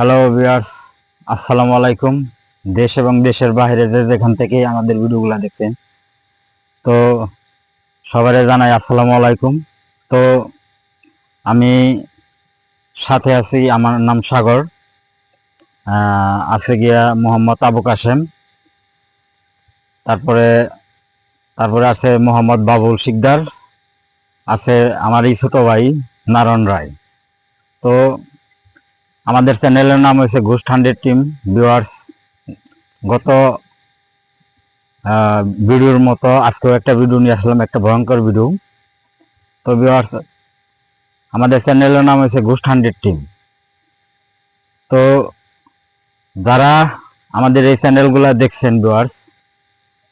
Hello viewers, আসসালামু আলাইকুম। দেশ এবং দেশের বাইরে যেখান থেকে আমাদের ভিডিওগুলো দেখছেন, তো সবাই জানাই আসসালামু আলাইকুম। তো আমি সাথে আছি, আমার নাম সাগর, আছে গিয়া মোহাম্মদ আবু কাশেম, তারপরে তারপরে আছে মোহাম্মদ বাবুল শিকদার, আছে আমার এই ছোট ভাই নারায়ণ রায়। তো আমাদের চ্যানেলের নাম হয়েছে ঘোস্ট হান্ড্রেড টিম। ভিউয়ার্স, গত ভিডিওর মতো আজকেও একটা ভিডিও নিয়ে আসলাম, একটা ভয়ঙ্কর ভিডিও। তো ভিউয়ার্স, আমাদের চ্যানেলের নাম হচ্ছে ঘোস্ট হান্ড্রেড টিম। তো যারা আমাদের এই চ্যানেলগুলো দেখছেন ভিউয়ার্স,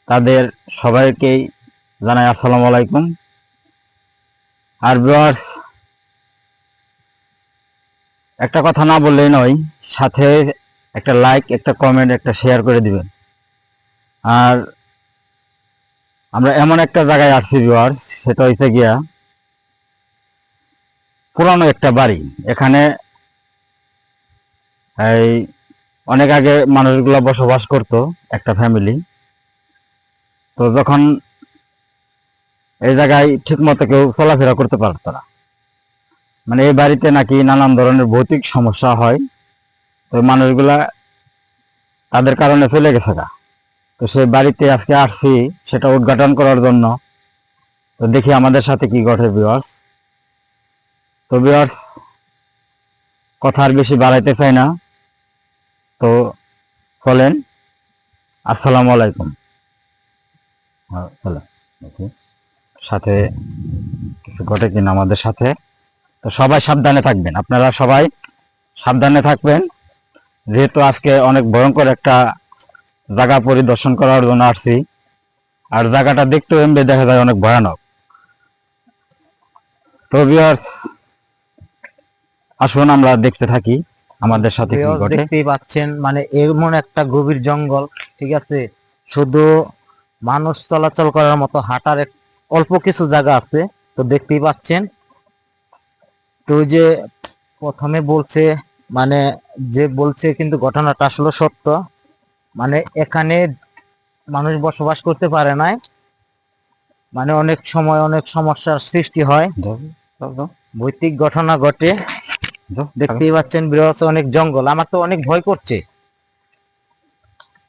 তাদের সবাইকেই জানাই আসসালামু আলাইকুম। আর ভিউয়ার্স, একটা কথা না বললেই নয়, সাথে একটা লাইক, একটা কমেন্ট, একটা শেয়ার করে দিবেন। আর আমরা এমন একটা জায়গায় আসছি ভিউয়ার্স, সেটা হচ্ছে গিয়া পুরানো একটা বাড়ি। এখানে এই অনেক আগে মানুষগুলো বসবাস করতো, একটা ফ্যামিলি। তো যখন এই জায়গায় ঠিক মতো কেউ চলাফেরা করতে পারতো না, মানে এই বাড়িতে নাকি নানান ধরনের ভৌতিক সমস্যা হয়। তো মানুষগুলা তাদের কারণে চলে গেছে গা। তো সেই বাড়িতে আজকে আসছি সেটা উদ্ঘাটন করার জন্য। তো দেখি আমাদের সাথে কি ঘটে ভিউয়ার্স। তো ভিউয়ার্স, কথা আর বেশি বাড়াইতে চাই না। তো চলেন, আসসালামু আলাইকুম। চলেন দেখি সাথে কিছু ঘটে কিনা আমাদের সাথে। তো সবাই সাবধানে থাকবেন, আপনারা সবাই সাবধানে থাকবেন, যেহেতু আজকে অনেক ভয়ঙ্কর একটা জায়গা পরিদর্শন করার জন্য আসছি। আর জায়গাটা দেখতেও এমনি দেখা যায় অনেক ভয়ানক। তো ভিউয়ার্স, আসুন আমরা দেখতে থাকি আমাদের সাথে কি ঘটে। দেখতেই পাচ্ছেন মানে এমন একটা গভীর জঙ্গল, ঠিক আছে। শুধু মানুষ চলাচল করার মতো হাঁটার অল্প কিছু জায়গা আছে। তো দেখতেই পাচ্ছেন। তো ওই যে প্রথমে বলছে, মানে যে বলছে কিন্তু ঘটনাটা আসলে সত্য। মানে এখানে মানুষ বসবাস করতে পারে না, মানে অনেক সময় অনেক সমস্যার সৃষ্টি হয়, ভৌতিক ঘটনা ঘটে। দেখতেই পাচ্ছেন বৃহৎ অনেক জঙ্গল, আমার তো অনেক ভয় করছে।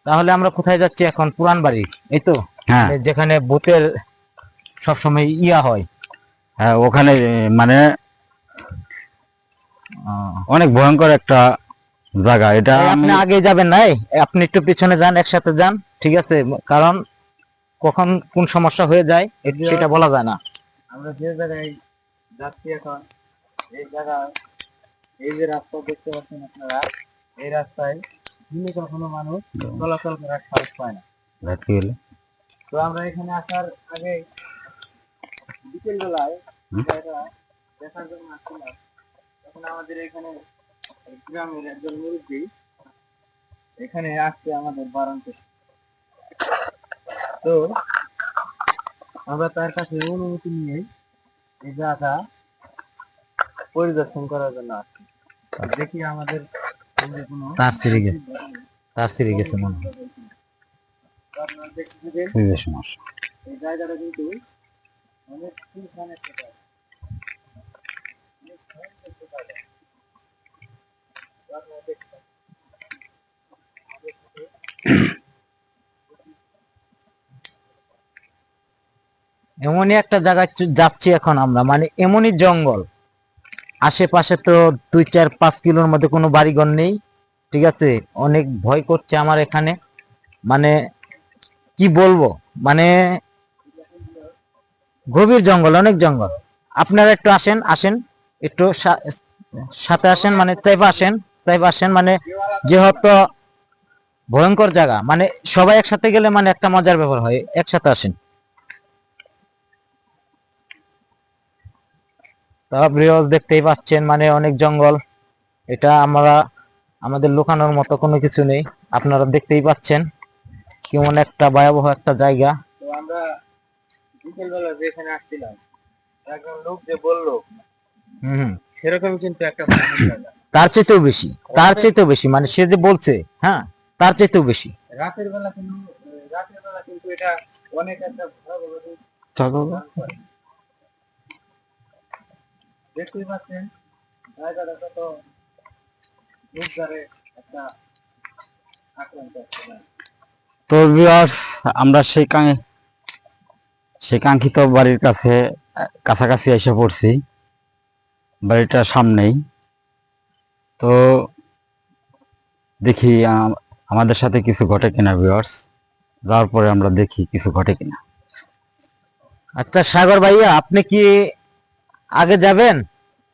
তাহলে আমরা কোথায় যাচ্ছি এখন? পুরান বাড়ি, এই তো? হ্যাঁ, মানে যেখানে ভূতের সবসময় ইয়া হয়। হ্যাঁ, ওখানে মানে অনেক ভয়ঙ্কর একটা জায়গা এটা। আপনি আগে যাবেন না, আপনি একটু পিছনে যান, একসাথে যান, ঠিক আছে? কারণ কখন কোন সমস্যা হয়ে যায় সেটা বলা যায় না। আমরা যে জায়গায় যাচ্ছি এখন, এই জায়গায় এই যে রাস্তা দেখতে পাচ্ছেন আপনারা, এই রাস্তায় দিনে কখনো মানুষ চলাচল করার সাহস পায় না। তো আমরা এখানে আসার আগে বিকেল বেলায় দেখার জন্য আসছিলাম। তখন আমাদের এখানে গ্রামের একজন মুরব্বী এখানে আসছে আমাদের বারণ করছে। তো আমরা তার কাছে অনুমতি নিয়ে এই জায়গা পরিদর্শন করার জন্য আসছি। দেখি আমাদের কোনো তার সিঁড়ি গেছে মনে হয়। এই জায়গাটা কিন্তু অনেক সুন্দর একটা জায়গা। এমনই একটা জায়গায় যাচ্ছি এখন আমরা, মানে এমনই জঙ্গল, আশেপাশে তো 2-4-5 কিলোর মধ্যে কোনো বাড়িঘর নেই, ঠিক আছে। অনেক ভয় করছে আমার এখানে, মানে কি বলবো, মানে গভীর জঙ্গল, অনেক জঙ্গল। আপনারা একটু আসেন, আসেন একটু সাথে আসেন, মানে চাইবা আসেন, মানে যেহেতু ভয়ঙ্কর জায়গা, মানে সবাই একসাথে গেলে মানে একটা মজার ব্যাপার হয়, একসাথে আসেন। তা ভিউয়ার্স, দেখতেই পাচ্ছেন মানে অনেক জঙ্গল। এটা আমরা আমাদের লুকানোর মতো কোনো কিছু নেই, আপনারা দেখতেই পাচ্ছেন কেমন একটা ভয়াবহ একটা জায়গা। তো আমরা বিকেলবেলা যেখানে আসছিলাম, একজন লোক যে বললো সেরকম কিন্তু একটা জায়গা, তার চাইতেও বেশি, তার চাইতেও বেশি, মানে সে যে বলছে, হ্যাঁ, তার চাইতেও বেশি। রাতের বেলা কিন্তু এটা অনেক একটা ভয়াবহ রূপ চলো ধারণ করে। দেখতেই পাচ্ছেন জায়গাটা কত উদ্ধারে একটা আক্রান্ত একটা জায়গা। তো ভিউয়ার্স, আমরা সেই কাঙ্ক্ষিত বাড়ির কাছাকাছি এসে পড়ছি, বাড়িটার সামনেই। তো দেখি আমাদের সাথে কিছু ঘটে কিনা ভিউয়ার্স, যাওয়ার পরে আমরা দেখি কিছু ঘটে কিনা। আচ্ছা সাগর ভাইয়া, আপনি কি আগে যাবেন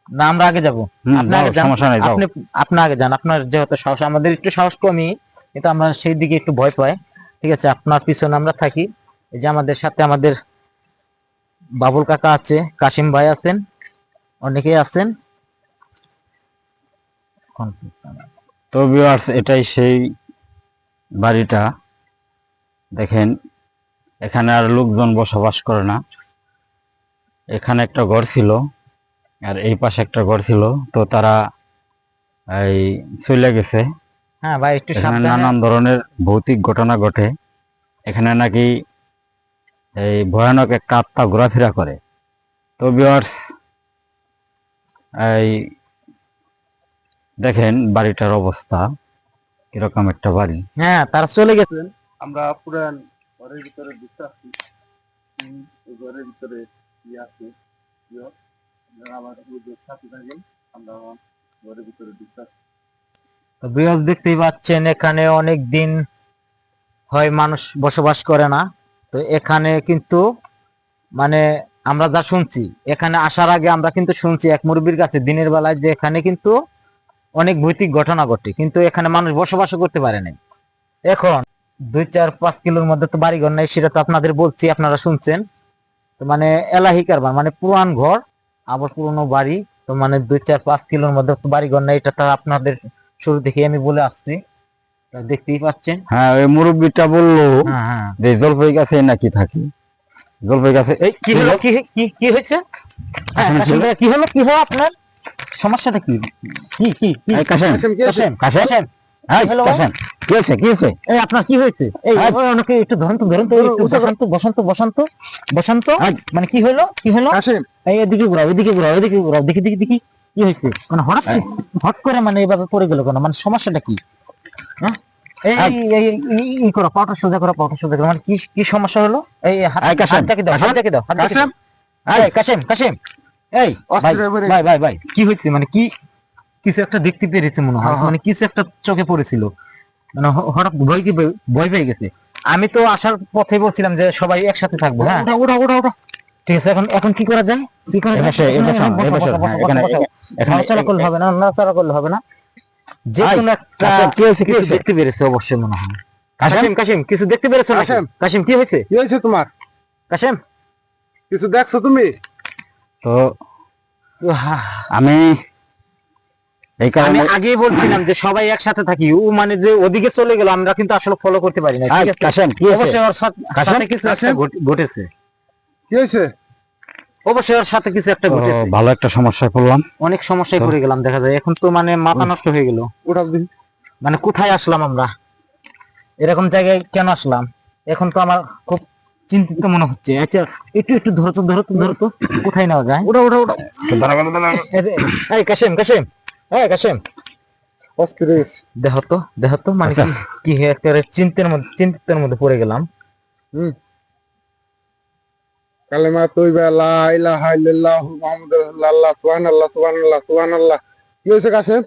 না আমরা আগে যাব? আপনি যাও, আগে যান, সমস্যা নেই, যাও। আপনি আগে যান। আপনার যেহেতু সাহস, আমাদের একটু সাহস কমই, কিন্তু আমরা সেই দিকে একটু ভয় পাই। ঠিক আছে, আপনার পিছনে আমরা থাকি। এই যে আমাদের সাথে আমাদের বাবুল কাকা আছে, কাশিম ভাই আছেন, অনেকেই আছেন। তো ভিউয়ার্স, এটাই সেই বাড়িটা। দেখেন, এখানে আর লোকজন বসবাস করে না। এখানে একটা ঘর ছিল, আর এই পাশে একটা ঘর ছিল। তো তারা এই চলে গেছে। হ্যাঁ ভাই, একটু এখানে সাবধানে। নানান ধরনের ভৌতিক ঘটনা ঘটে। এখানে নাকি এই ভয়ানক একটা আত্মা ঘোরাফেরা করে। তো ভিউয়ার্স, এই দেখেন বাড়িটার অবস্থা কিরকম একটা বাড়ি। হ্যাঁ, তারা চলে গেছে। আমরা পুরান ঘরের ভিতরে ঢুকতে আসছি। এই ঘরের ভিতরে কি আছে আপনারা আমার সাথে থাকেন। আমরা ঘরের ভিতরে ঢুকতে আসছি। তো ভিউয়ার্স, দেখতেই পাচ্ছেন এখানে অনেক দিন হয় মানুষ বসবাস করে না। তো এখানে কিন্তু মানে আমরা যা শুনছি, এখানে আসার আগে আমরা কিন্তু শুনছি এক মুরব্বীর কাছে দিনের বেলায় যে এখানে কিন্তু অনেক ভৌতিক ঘটনা ঘটে, কিন্তু এখানে মানুষ বসবাসও করতে পারে না। এখন 2-4-5 কিলোর মধ্যে তো বাড়িঘর নাই, সেটা তো আপনাদের বলছি, আপনারা শুনছেন। তো মানে এলাহি কারবার, মানে পুরান ঘর আবার পুরনো বাড়ি। তো মানে 2-4-5 কিলোর মধ্যে তো বাড়িঘর নাই, এটা তো আপনাদের শুরু থেকে আমি বলে আসছি। তা দেখতেই পাচ্ছেন। হ্যাঁ, ওই মুরব্বিটা বললো হ্যাঁ হ্যাঁ, যে জলপাই গাছে নাকি থাকি। জলপাই গাছে এই কি হলো, কি কি কি হয়েছে? হ্যাঁ, কাশেম কাশেম ছিল? ভাইয়া, কি হলো, কি হলো আপনার সমস্যাটা কি? কি কি কি এই কাশেম, কাশেম, কাশেম, কাশেম, এই হ্যালো? কাশেম, কি হয়েছে, কি হয়েছে? এই আপনার কি হয়েছে? এই হ্যাঁ। ওই অনেকে একটু ধরুন তো, ধরুন তো, একটু বসন্ত বসন্ত বসন্ত বসন্ত, হ্যাঁ। মানে কি হলো, কি হলো? কাশেম, এই এদিকে ঘুরাও, এদিকে ঘুরাও, এদিকে ঘুরাও, দেখি দেখি দেখি কি হয়েছে। মানে হঠাৎ হট করে মানে এভাবে পড়ে গেল কেন? মানে সমস্যাটা কি? হ্যাঁ, এই হ্যাঁ। এই এই ই করো, পাউটা সোজা করো, পাউটা সোজা করো। মানে কি কি সমস্যা হলো? এই হাত এই কাশেম, হাত চাকি দাও, হাত কাশেম, চাকি দাও, হাত চাকি দাও। কাশেম, এই কাশেম, কাশেম, এই ভাই অস্থির হয়ে পড়ে ভাই ভাই ভাই, কি হয়েছে? মানে কি কিছু একটা দেখতে পেরেছে মনে হয়, হ্যাঁ, হ্যাঁ। মানে কিছু একটা চোখে পড়েছিল। মানে হঠাৎ ভয় পেয়ে গেছে। আমি তো আসার পথে বলছিলাম যে সবাই একসাথে থাকবো। হ্যাঁ, ওঠা ওঠা ওঠা ওঠা। ঠিক আছে, এখন এখন কি করা যায়? কি করা এই যায়? পাশে, এই পাশে, এখন এই বসো, পাশে, বসো, বসো, হ্যাঁ, বসো, এখানে, বসো। এখানে, নড়াচড়া করলে হবে না, নড়াচড়া করলে হবে না। যে এই, কোনো একটা কাশেম, কি হয়েছে, কি কিছু হয়েছে? দেখতে পেরেছে অবশ্যই মনে হয়। কাশেম? কাশিম, কাশিম, কিছু দেখতে পেরেছো নাকি? কাশেম। কাশিম, কি হয়েছে? কি হয়েছে তোমার? কাশিম, কিছু দেখছো তুমি? তো আমি এই আমি কারণে আগেই বলছিলাম যে সবাই একসাথে থাকি। ও মানে যে ওদিকে চলে গেল, আমরা কিন্তু আসলে ফলো করতে পারি না। এই, ঠিক আছে? কাশেম, কি হয়েছে? অবশ্যই ওর কাশেম? সাথে কিছু একটা ঘটেছে। কি হয়েছে? অবশ্যই ওর সাথে কিছু একটা তো ঘটেছে। ভালো একটা সমস্যায় পড়লাম। অনেক সমস্যায় পড়ে গেলাম, দেখা যায় এখন তো মানে মাথা নষ্ট হয়ে গেল। ওঠা দিন। মানে কোথায় আসলাম আমরা, এরকম জায়গায় কেন আসলাম? এখন তো আমার খুব চিন্তিত মনে হচ্ছে। আচ্ছা, একটু একটু ধরো তো, ধরো তো, ধরো তো, কোথায় নেওয়া যায়? ওঠা ওঠা ওঠা। এই কাশেম, কাশেম, এই কাশেম, অস্থির হয়ে গেছে। দেহ তো, মানে আচ্ছা। কি একটা চিন্তার মধ্যে পড়ে গেলাম। কালেমা তৈবা লা ইলাহা ইল্লাল্লাহু মুহাম্মাদুর রাসূলুল্লাহ, সুবহানাল্লাহ, সুবহানাল্লাহ, সুবহানাল্লাহ। কি হয়েছে কাশেম?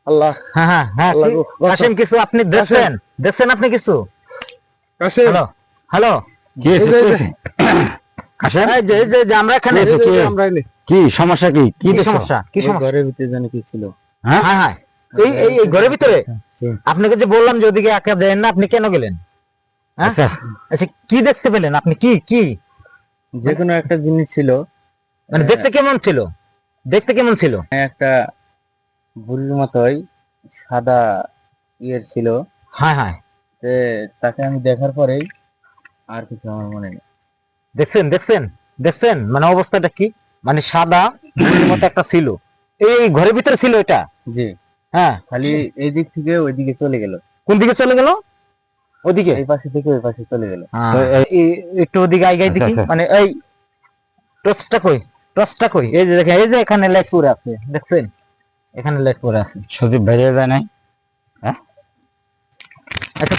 আল্লাহ, হ্যাঁ হ্যাঁ হ্যাঁ, আল্লাহ গো, বাঁচাও। কাশেম, কিছু আপনি দেখছেন? দেখছেন আপনি কিছু? কাশেম, হ্যালো, হ্যালো, কি হয়েছে, কি হয়েছে? কাশেম, এই যে এই যে আমরা এখানে, এই যে, এই যে আমরা এনে। কি সমস্যা, কি কি কি দেখছো? সমস্যা, কি সমস্যা? ঘরের ভিতরে জানি কি ছিল? হ্যাঁ, হ্যাঁ হ্যাঁ, এই ঘরের ভিতরে আপনাকে যে বললাম যে ওদিকে একা যাবেন না, আপনি কেন গেলেন? হ্যাঁ? আচ্ছা, আচ্ছা, কি দেখতে পেলেন আপনি? কি কি যে কোনো একটা জিনিস ছিল, মানে দেখতে কেমন ছিল? দেখতে কেমন ছিল? একটা বুড়ির মতোই সাদা ইয়ের ছিল। হ্যাঁ হ্যাঁ, তাকে আমি দেখার পরেই আর কিছু আমার মনে নেই। দেখছেন দেখছেন দেখছেন, মানে অবস্থাটা কি? মানে সাদা বুড়ির মতো একটা ছিল, এই ঘরের ভিতরে ছিল এটা? জি, হ্যাঁ, খালি এই দিক থেকে ওই দিকে চলে গেল, কোন দিকে চলে গেল? ওদিকে? এই পাশে থেকে ওই পাশে চলে গেল। তো একটু ওদিকে আইগাই আচ্ছা, দেখি, আচ্ছা। মানে এই টর্চটা কই, টর্চটা কই? এই যে দেখেন, এই যে এখানে লাইট পড়ে আছে, দেখছেন? এখানে লাইট পড়ে আছে। সজীব বেরিয়ে যায় নাই? আচ্ছা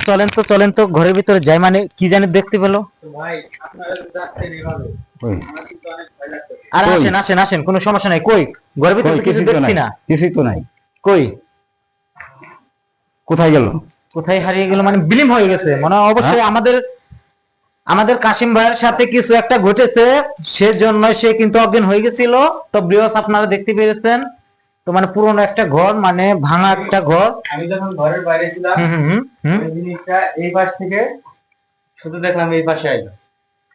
চলেন তো ঘরের ভিতরে যাই, মানে কি জানি দেখতে পেলো। ভাই আপনারা যদি যাচ্ছেন এইভাবে, ওই, আমার কিন্তু অনেক ভয় লাগছে। আর কই? আসেন, কোনো সমস্যা নাই। কই ঘরের ভিতরে কই, তো কিছু কিছুই তো দেখছি নাই, না। কিছুই তো নাই। কই কোথায় গেল? কোথায় হারিয়ে গেল, মানে বিলীন হয়ে গেছে মানে। অবশ্যই আমাদের কাশিম ভাইয়ের সাথে কিছু একটা ঘটেছে, সেজন্য সে কিন্তু অজ্ঞান হয়ে গেছিল। তো ভিউয়ার্স, আপনারা দেখতে পেরেছেন, তো মানে পুরনো একটা ঘর, মানে ভাঙা একটা ঘর। আমি যখন ঘরের বাইরে ছিলাম, ওই জিনিসটা এই পাশ থেকে শুধু দেখলাম এই পাশে আইলো,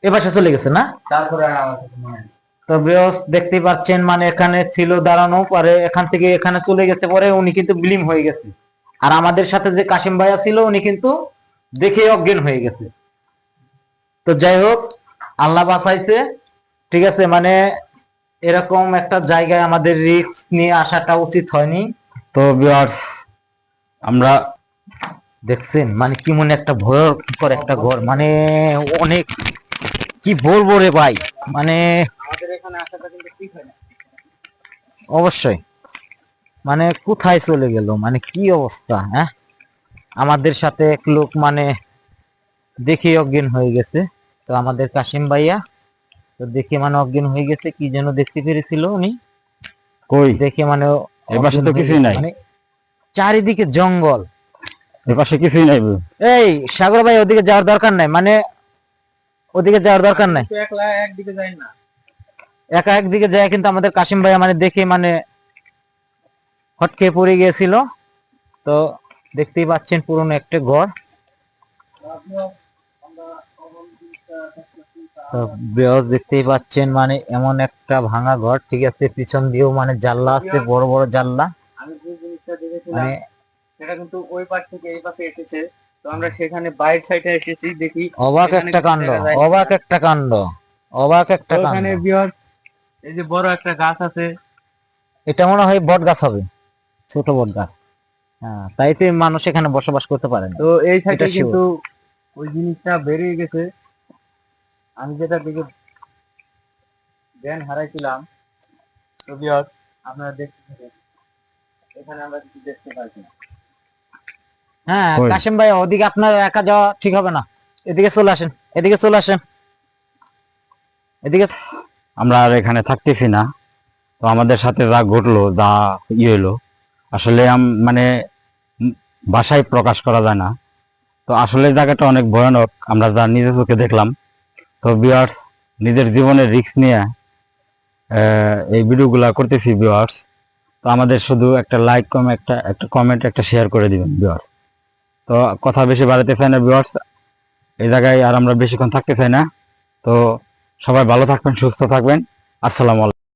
এ পাশে চলে গেছে না? তারপরে আর আমার কাছে মনে হয় না। তো ভিউয়ার্স দেখতে পাচ্ছেন, মানে এখানে ছিল দাঁড়ানো, পরে এখান থেকে এখানে চলে গেছে, পরে উনি কিন্তু বিলীন হয়ে গেছে। আর আমাদের সাথে যে কাশিম ভাইয়া ছিল, উনি কিন্তু দেখে অজ্ঞান হয়ে গেছে। তো যাই হোক, আল্লাহ বাঁচাইছে, ঠিক আছে। মানে এরকম একটা জায়গায় আমাদের রিস্ক নিয়ে আসাটা উচিত হয়নি। তো ভিউয়ার্স, আমরা দেখছেন মানে কি মনে একটা ভয়ঙ্কর একটা ঘর, মানে অনেক, কি বলবো রে ভাই, মানে আমাদের এখানে আসাটা কিন্তু ঠিক হয় না। অবশ্যই, মানে কোথায় চলে গেল, মানে কি অবস্থা, হ্যাঁ? আমাদের সাথে এক লোক মানে দেখে অজ্ঞান হয়ে গেছে। তো আমাদের কাশিম ভাইয়া তো দেখে মানে অজ্ঞান হয়ে গেছে, কি যেন দেখতে পেরেছিল উনি, কই? দেখে মানে এ পাশে তো অজ্ঞান হয়ে কিছুই গেছে। নাই। মানে চারিদিকে জঙ্গল। এ পাশে কিছুই নাই। এই সাগর ভাই, ওদিকে যাওয়ার দরকার নাই, মানে ওদিকে যাওয়ার দরকার নাই। তো একলা একদিকে যাই না। একা একদিকে যায়, কিন্তু আমাদের কাশিম ভাইয়া মানে দেখে মানে হটকে পড়ে গিয়েছিল। তো দেখতেই পাচ্ছেন পুরনো একটা ঘর। তো ভিউয়ার্স দেখতেই পাচ্ছেন, মানে এমন একটা ভাঙা ঘর, ঠিক আছে। পিছন দিয়েও মানে জানলা আছে, বড় বড় জানলা, আমি যে জিনিসটা দেখেছিলাম মানে সেটা কিন্তু ওই পাশ থেকে এই পাশে এসেছে। তো আমরা সেখানে বাইর সাইডে এসেছি, দেখি অবাক এখানে একটা কিছু কাণ্ড, দেখা যায় অবাক কিনা। একটা কাণ্ড, অবাক তো একটা কাণ্ড। ওখানে বিহার, এই যে বড় একটা গাছ আছে, এটা মনে হয় বট গাছ হবে, ছোট বট গাছ। হ্যাঁ, তাইতে মানুষ এখানে বসবাস করতে পারে না। তো এই সাইডে এটা sure। কিন্তু ওই জিনিসটা বেরিয়ে গেছে। আমি যেটা দেখে জ্ঞান হারাইছিলাম। তো বিহার, আপনারা দেখতে থাকেন, এখানে আমরা কিছু দেখতে পাচ্ছি না। হ্যাঁ কই? কাশিম ভাই, ওদিকে আপনার একা যাওয়া ঠিক হবে না, এদিকে চলে আসেন, এদিকে চলে আসেন, এদিকে। আমরা আর এখানে থাকতেছি না। তো আমাদের সাথে যা ঘটলো, যা হইলো, আসলে মানে ভাষায় প্রকাশ করা যায় না। তো আসলে জায়গাটা অনেক ভয়ানক, আমরা যা নিজের চোখে দেখলাম। তো ভিউয়ার্স, নিজের জীবনের রিস্ক নিয়ে এই ভিডিওগুলা করতেছি ভিউয়ার্স। তো আমাদের শুধু একটা লাইক, একটা কমেন্ট, একটা শেয়ার করে দিবেন ভিউয়ার্স। তো কথা বেশি বাড়াতে চাই না ভিউয়ার্স, এই জায়গায় আর আমরা বেশিক্ষণ থাকতে চাই না। তো সবাই ভালো থাকবেন, সুস্থ থাকবেন। আসসালামু আলাইকুম।